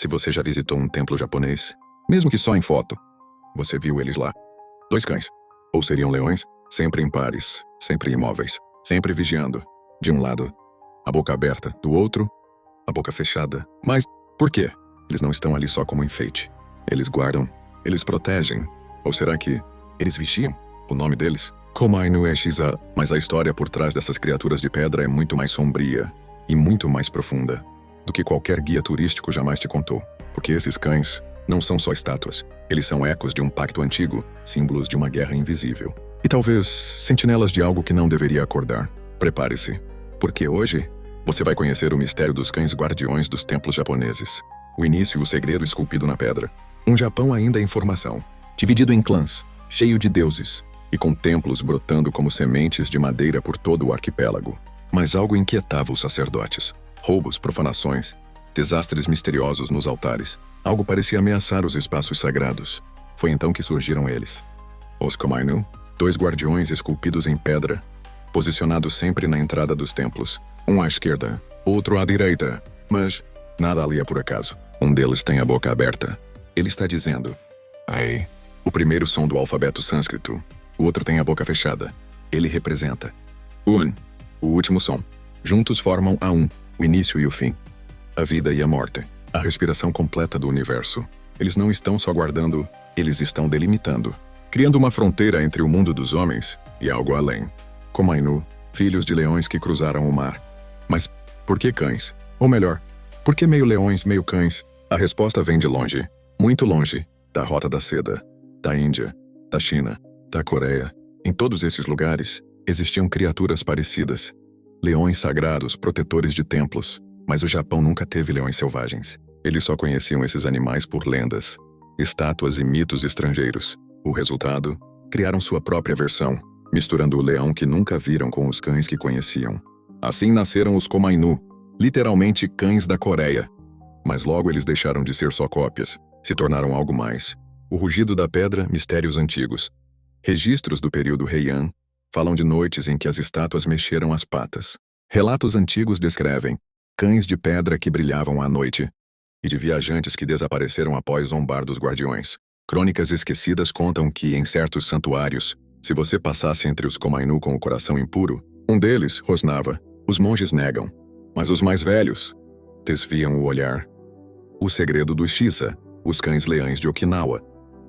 Se você já visitou um templo japonês, mesmo que só em foto, você viu eles lá. 2 cães. Ou seriam leões, sempre em pares, sempre imóveis, sempre vigiando. De um lado, a boca aberta, do outro, a boca fechada. Mas por quê? Eles não estão ali só como enfeite. Eles guardam, eles protegem. Ou será que eles vigiam? O nome deles? Komainu é Shiza, mas a história por trás dessas criaturas de pedra é muito mais sombria e muito mais profunda do que qualquer guia turístico jamais te contou. Porque esses cães não são só estátuas. Eles são ecos de um pacto antigo, símbolos de uma guerra invisível. E talvez sentinelas de algo que não deveria acordar. Prepare-se, porque hoje você vai conhecer o mistério dos cães guardiões dos templos japoneses. O início e o segredo esculpido na pedra. Um Japão ainda em formação, dividido em clãs, cheio de deuses, e com templos brotando como sementes de madeira por todo o arquipélago. Mas algo inquietava os sacerdotes. Roubos, profanações, desastres misteriosos nos altares. Algo parecia ameaçar os espaços sagrados. Foi então que surgiram eles. Os Komainu, 2 guardiões esculpidos em pedra, posicionados sempre na entrada dos templos. Um à esquerda, outro à direita. Mas nada ali é por acaso. Um deles tem a boca aberta. Ele está dizendo: Ai. O primeiro som do alfabeto sânscrito. O outro tem a boca fechada. Ele representa Un, o último som. Juntos formam a Um, o início e o fim. A vida e a morte. A respiração completa do universo. Eles não estão só guardando, eles estão delimitando. Criando uma fronteira entre o mundo dos homens e algo além. Komainu, filhos de leões que cruzaram o mar. Mas por que cães? Ou melhor, por que meio leões, meio cães? A resposta vem de longe. Muito longe. Da Rota da Seda. Da Índia. Da China. Da Coreia. Em todos esses lugares, existiam criaturas parecidas. Leões sagrados, protetores de templos. Mas o Japão nunca teve leões selvagens. Eles só conheciam esses animais por lendas, estátuas e mitos estrangeiros. O resultado? Criaram sua própria versão, misturando o leão que nunca viram com os cães que conheciam. Assim nasceram os Komainu, literalmente cães da Coreia. Mas logo eles deixaram de ser só cópias, se tornaram algo mais. O rugido da pedra, mistérios antigos. Registros do período Heian falam de noites em que as estátuas mexeram as patas. Relatos antigos descrevem cães de pedra que brilhavam à noite e de viajantes que desapareceram após zombar dos guardiões. Crônicas esquecidas contam que, em certos santuários, se você passasse entre os Komainu com o coração impuro, um deles rosnava. Os monges negam, mas os mais velhos desviam o olhar. O segredo dos Shisa, os cães-leões de Okinawa.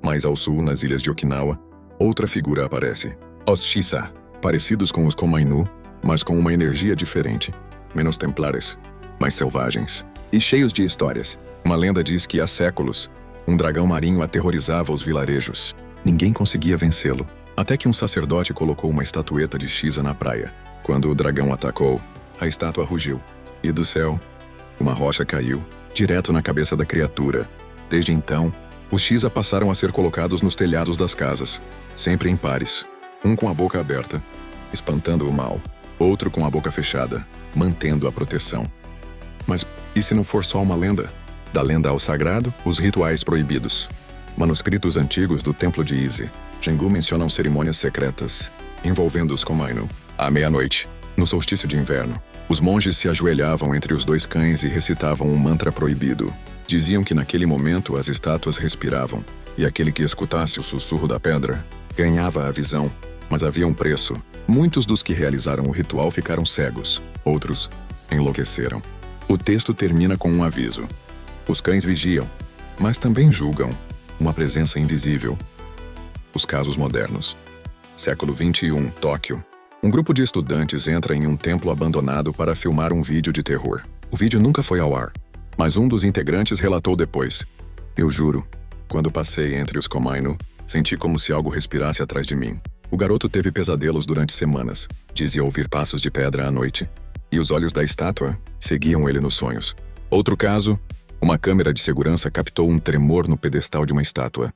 Mais ao sul, nas ilhas de Okinawa, outra figura aparece. Os Shisa, parecidos com os Komainu, mas com uma energia diferente. Menos templares, mais selvagens e cheios de histórias. Uma lenda diz que há séculos, um dragão marinho aterrorizava os vilarejos. Ninguém conseguia vencê-lo, até que um sacerdote colocou uma estatueta de Shisa na praia. Quando o dragão atacou, a estátua rugiu, e do céu, uma rocha caiu, direto na cabeça da criatura. Desde então, os Shisa passaram a ser colocados nos telhados das casas, sempre em pares, um com a boca aberta, espantando o mal, outro com a boca fechada, mantendo a proteção. Mas e se não for só uma lenda? Da lenda ao sagrado, os rituais proibidos. Manuscritos antigos do Templo de Ise, Jingu mencionam cerimônias secretas, envolvendo os Komainu. À meia-noite, no solstício de inverno, os monges se ajoelhavam entre os 2 cães e recitavam um mantra proibido. Diziam que naquele momento as estátuas respiravam, e aquele que escutasse o sussurro da pedra ganhava a visão. Mas havia um preço. Muitos dos que realizaram o ritual ficaram cegos, outros enlouqueceram. O texto termina com um aviso. Os cães vigiam, mas também julgam. Uma presença invisível. Os casos modernos. Século XXI, Tóquio. Um grupo de estudantes entra em um templo abandonado para filmar um vídeo de terror. O vídeo nunca foi ao ar, mas um dos integrantes relatou depois. Eu juro, quando passei entre os Komainu, senti como se algo respirasse atrás de mim. O garoto teve pesadelos durante semanas. Dizia ouvir passos de pedra à noite. E os olhos da estátua seguiam ele nos sonhos. Outro caso, uma câmera de segurança captou um tremor no pedestal de uma estátua,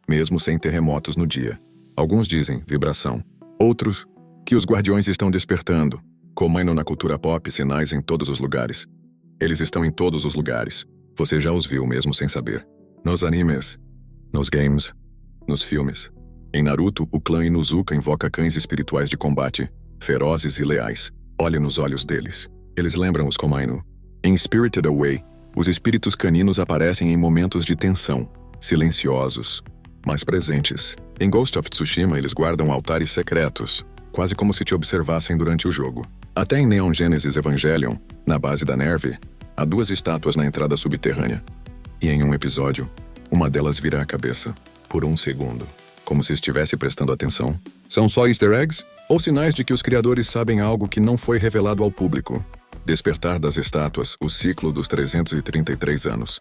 mesmo sem terremotos no dia. Alguns dizem vibração. Outros, que os guardiões estão despertando. Komainu na cultura pop, sinais em todos os lugares. Eles estão em todos os lugares. Você já os viu mesmo sem saber. Nos animes, nos games, nos filmes. Em Naruto, o clã Inuzuka invoca cães espirituais de combate, ferozes e leais. Olhe nos olhos deles. Eles lembram os Komainu. Em Spirited Away, Os espíritos caninos aparecem em momentos de tensão, silenciosos, mas presentes. Em Ghost of Tsushima, eles guardam altares secretos, quase como se te observassem durante o jogo. Até em Neon Genesis Evangelion, na base da Nerve, há 2 estátuas na entrada subterrânea. E em um episódio, uma delas vira a cabeça, por um segundo, como se estivesse prestando atenção. São só easter eggs? Ou sinais de que os criadores sabem algo que não foi revelado ao público? Despertar das estátuas, o ciclo dos 333 anos.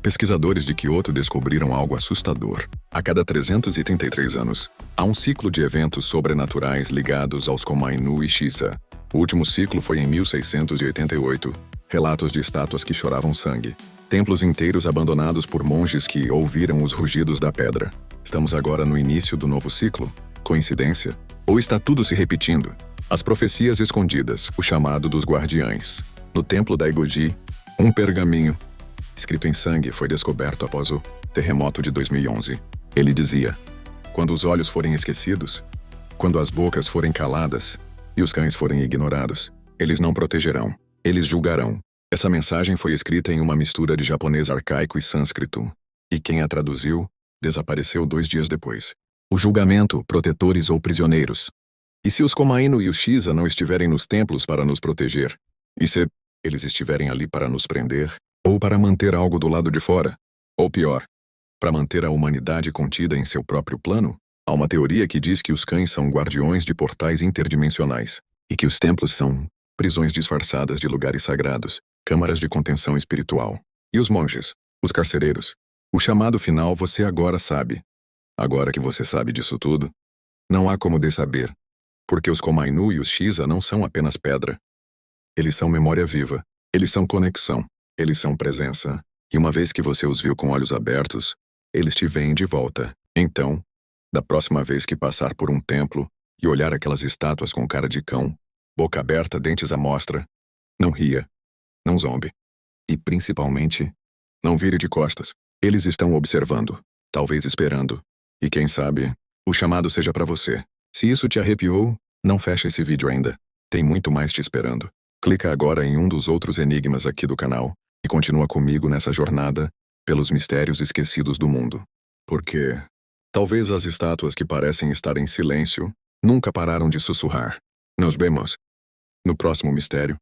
Pesquisadores de Kyoto descobriram algo assustador. A cada 333 anos, há um ciclo de eventos sobrenaturais ligados aos Komainu e Shisa. O último ciclo foi em 1688. Relatos de estátuas que choravam sangue. Templos inteiros abandonados por monges que ouviram os rugidos da pedra. Estamos agora no início do novo ciclo? Coincidência? Ou está tudo se repetindo? As profecias escondidas, o chamado dos guardiães. No templo da Egoji, um pergaminho escrito em sangue foi descoberto após o terremoto de 2011. Ele dizia: quando os olhos forem esquecidos, quando as bocas forem caladas e os cães forem ignorados, eles não protegerão, eles julgarão. Essa mensagem foi escrita em uma mistura de japonês arcaico e sânscrito, e quem a traduziu desapareceu 2 dias depois. O julgamento, protetores ou prisioneiros. E se os Komainu e os Shisa não estiverem nos templos para nos proteger? E se eles estiverem ali para nos prender? Ou para manter algo do lado de fora? Ou pior, para manter a humanidade contida em seu próprio plano? Há uma teoria que diz que os cães são guardiões de portais interdimensionais, e que os templos são prisões disfarçadas de lugares sagrados, câmaras de contenção espiritual. E os monges, os carcereiros? O chamado final você agora sabe. Agora que você sabe disso tudo, não há como saber. Porque os Komainu e os Shisa não são apenas pedra. Eles são memória viva. Eles são conexão. Eles são presença. E uma vez que você os viu com olhos abertos, eles te veem de volta. Então, da próxima vez que passar por um templo e olhar aquelas estátuas com cara de cão, boca aberta, dentes à mostra, não ria, não zombe. E, principalmente, não vire de costas. Eles estão observando, talvez esperando. E quem sabe, o chamado seja para você. Se isso te arrepiou, não feche esse vídeo ainda. Tem muito mais te esperando. Clica agora em um dos outros enigmas aqui do canal e continua comigo nessa jornada pelos mistérios esquecidos do mundo. Porque talvez as estátuas que parecem estar em silêncio nunca pararam de sussurrar. Nos vemos no próximo mistério.